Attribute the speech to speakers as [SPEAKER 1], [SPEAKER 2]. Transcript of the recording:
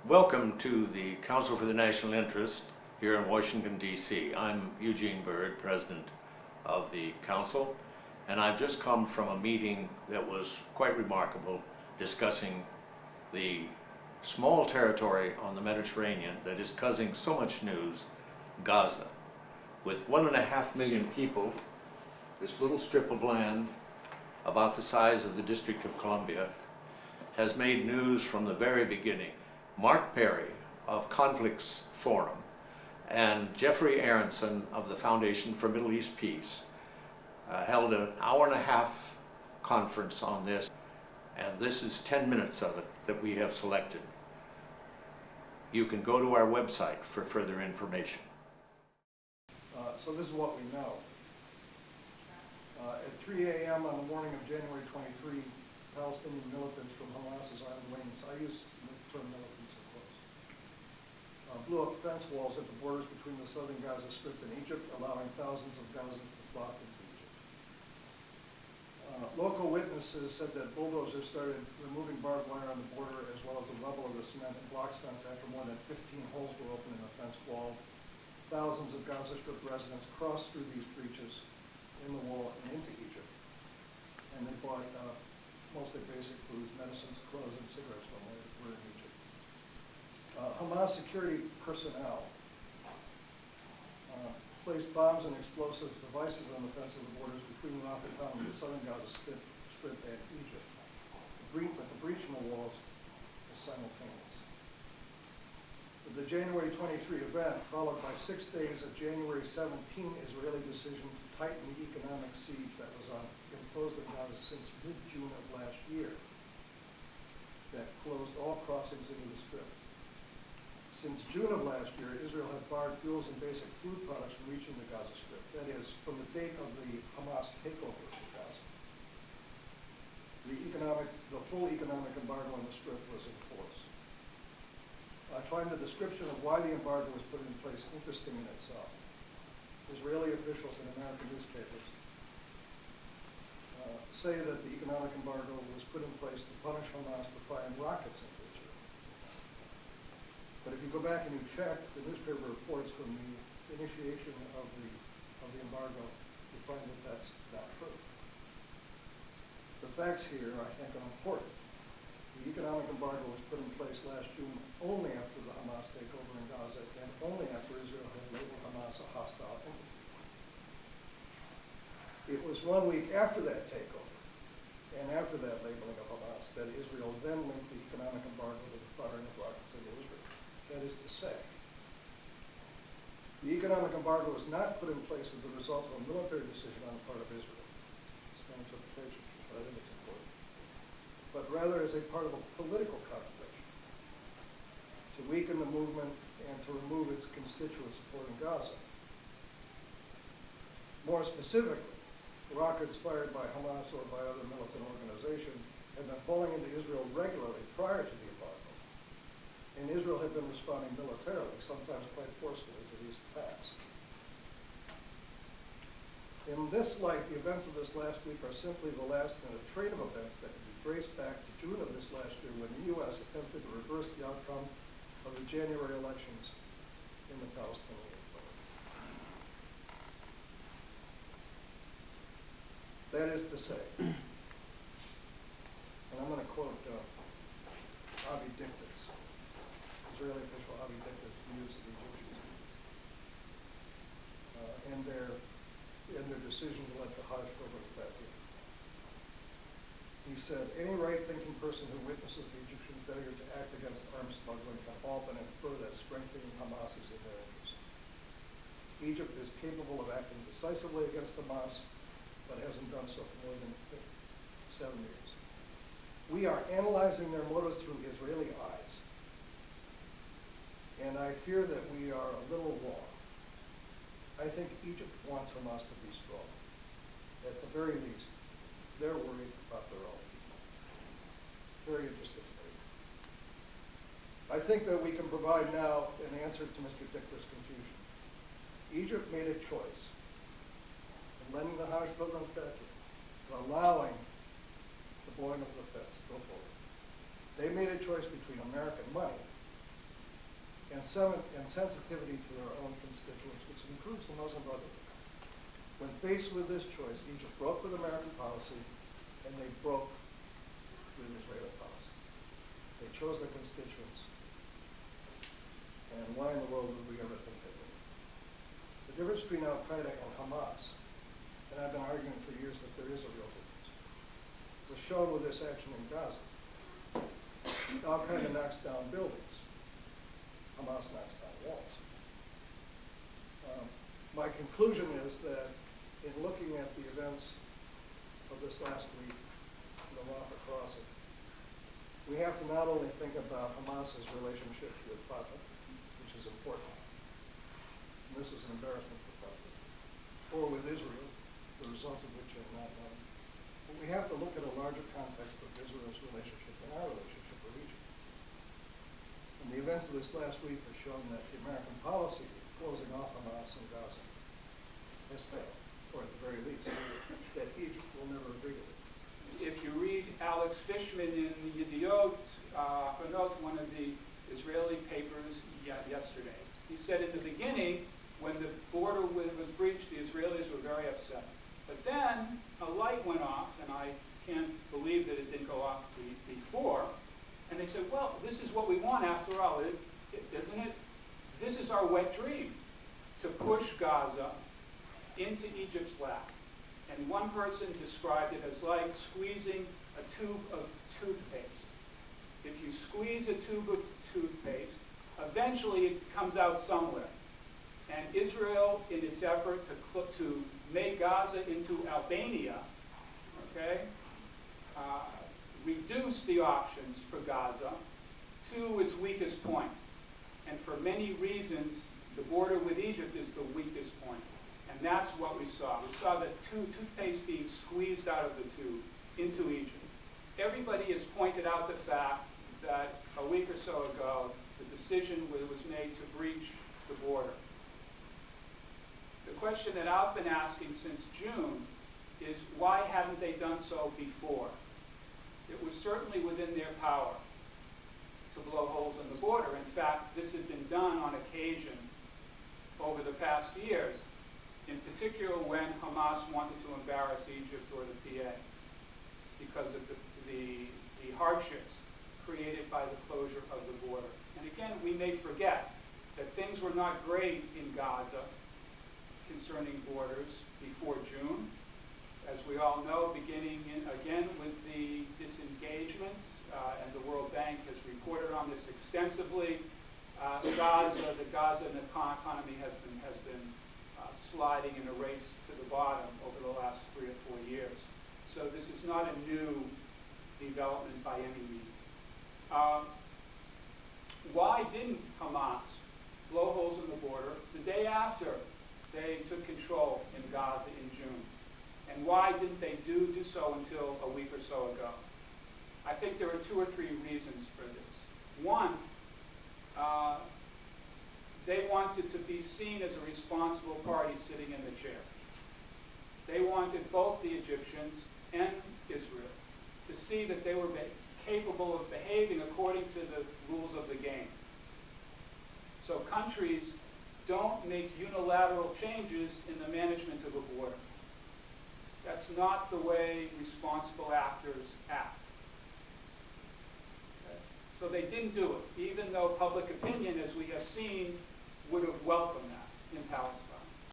[SPEAKER 1] Welcome to the Council for the National Interest here in Washington, D.C. I'm Eugene Bird, President of the Council, and I've just come from a meeting that was quite remarkable discussing the small territory on the Mediterranean that is causing so much news, Gaza. With 1.5 million people, this little strip of land about the size of the District of Columbia has made news from the very beginning. Mark Perry of Conflicts Forum and Geoffrey Aronson of the Foundation for Middle East Peace held an hour-and-a-half conference on this, and this is 10 minutes of it that we have selected. You can go to our website for further information.
[SPEAKER 2] So this is what we know. At 3 a.m. on the morning of January 23, Palestinian militants from Hamas's armed wings, I use the term militants of course, blew up fence walls at the borders between the southern Gaza Strip and Egypt, allowing thousands of Gazans to flock into Egypt. Local witnesses said that bulldozers started removing barbed wire on the border as well as the level of the cement and blocks fence after more than 15 holes were opened in the fence wall. Thousands of Gaza Strip residents crossed through these breaches in the wall and into Egypt, and they bought mostly basic foods, medicines, clothes, and cigarettes when they were in Egypt. Hamas security personnel placed bombs and explosive devices on the fence of the borders between Rafah town and the southern Gaza Strip and Egypt. But the breach in the walls was simultaneous. The January 23 event, followed by 6 days of January 17 Israeli decision to tighten the economic siege that was imposed on Gaza since mid-June of last year, that closed all crossings into the Strip. Since June of last year, Israel had barred fuels and basic food products from reaching the Gaza Strip. That is, from the date of the Hamas takeover of Gaza. The full economic embargo on the Strip was in force. I find the description of why the embargo was put in place interesting in itself. Israeli officials and American newspapers say that the economic embargo was put in place to punish Hamas for firing rockets into Israel. But if you go back and you check the newspaper reports from the initiation of the embargo, you find that that's not true. The facts here, I think, are important. The economic embargo was put in place last June only after the Hamas takeover in Gaza and only after Israel had labeled Hamas a hostile entity. It was 1 week after that takeover and after that labeling of Hamas that Israel then linked the economic embargo to the firing of rockets into Israel. That is to say, the economic embargo was not put in place as a result of a military decision on the part of Israel. It's my interpretation, but I think it's important. But rather as a part of a political calculation to weaken the movement and to remove its constituent support in Gaza. More specifically, rockets fired by Hamas or by other militant organizations had been falling into Israel regularly prior to the embargo, and Israel had been responding militarily, sometimes quite forcefully, to these attacks. In this light, the events of this last week are simply the last in a train of events that can be traced back to June of this last year when the U.S. attempted to reverse the outcome of the January elections in the Palestinian Authority. That is to say, and I'm going to quote Avi Dikter's, Israeli official Avi Dikter's views of the Egyptians and their decision to let the Hajj pilgrims back in. He said, any right-thinking person who witnesses the Egyptian failure to act against arms smuggling can all but infer that strengthening Hamas is in their interest. Egypt is capable of acting decisively against Hamas, but hasn't done so for more than 7 years. We are analyzing their motives through Israeli eyes, and I fear that we are a little wrong. I think Egypt wants Hamas to be strong. At the very least, they're worried about their own. Very interesting statement. I think that we can provide now an answer to Mr. Dikter's confusion. Egypt made a choice in letting the Hajj pilgrims back in, allowing the blowing of the fence to go forward. They made a choice between American money and sensitivity to their own constituents, which includes the Muslim Brotherhood. When faced with this choice, Egypt broke with American policy, and they broke with Israeli policy. They chose their constituents. And why in the world would we ever think they would? The difference between Al-Qaeda and Hamas, and I've been arguing for years that there is a real difference, was shown with this action in Gaza. Al-Qaeda knocks down buildings. Hamas knocks down walls. My conclusion is that in looking at the events of this last week, the Rafah crossing, we have to not only think about Hamas's relationship with Fatah, which is important, and this is an embarrassment for Fatah, or with Israel, the results of which are not known, but we have to look at a larger context of Israel's relationship and our relationship with Egypt. And the events of this last week have shown that the American policy of closing off Hamas and Gaza has failed, or at the very least, that Egypt will never agree to it.
[SPEAKER 3] If you read Alex Fishman in the Yediot, one of the Israeli papers yesterday, he said in the beginning, when the border was breached, the Israelis were very upset. But then a light went off, and I can't believe that it didn't go off before, and they said, well, this is what we want after all, isn't it? This is our wet dream, to push Gaza into Egypt's lap. And one person described it as like squeezing a tube of toothpaste. If you squeeze a tube of toothpaste, eventually it comes out somewhere. And Israel, in its effort to make Gaza into Albania, okay, reduced the options for Gaza to its weakest point. And for many reasons, the border with Egypt is the weakest point. And that's what we saw. We saw the toothpaste being squeezed out of the tube into Egypt. Everybody has pointed out the fact that a week or so ago, the decision was made to breach the border. The question that I've been asking since June is, why hadn't they done so before? It was certainly within their power to blow holes in the border. In fact, this had been done on occasion over the past years, in particular when Hamas wanted to embarrass Egypt or the PA because of the hardships created by the closure of the border. And again, we may forget that things were not great in Gaza concerning borders before June. As we all know, beginning again with the disengagement, and the World Bank has reported on this extensively, the Gaza economy has been sliding in a race to the bottom over the last 3 or 4 years. So this is not a new development by any means. Why didn't Hamas blow holes in the border the day after they took control in Gaza in June? And why didn't they do so until a week or so ago? I think there are 2 or 3 reasons for this. One, they wanted to be seen as a responsible party sitting in the chair. They wanted both the Egyptians and Israel to see that they were capable of behaving according to the rules of the game. So countries don't make unilateral changes in the management of a border. That's not the way responsible actors act. Okay? So they didn't do it, even though public opinion, as we have seen, would have welcomed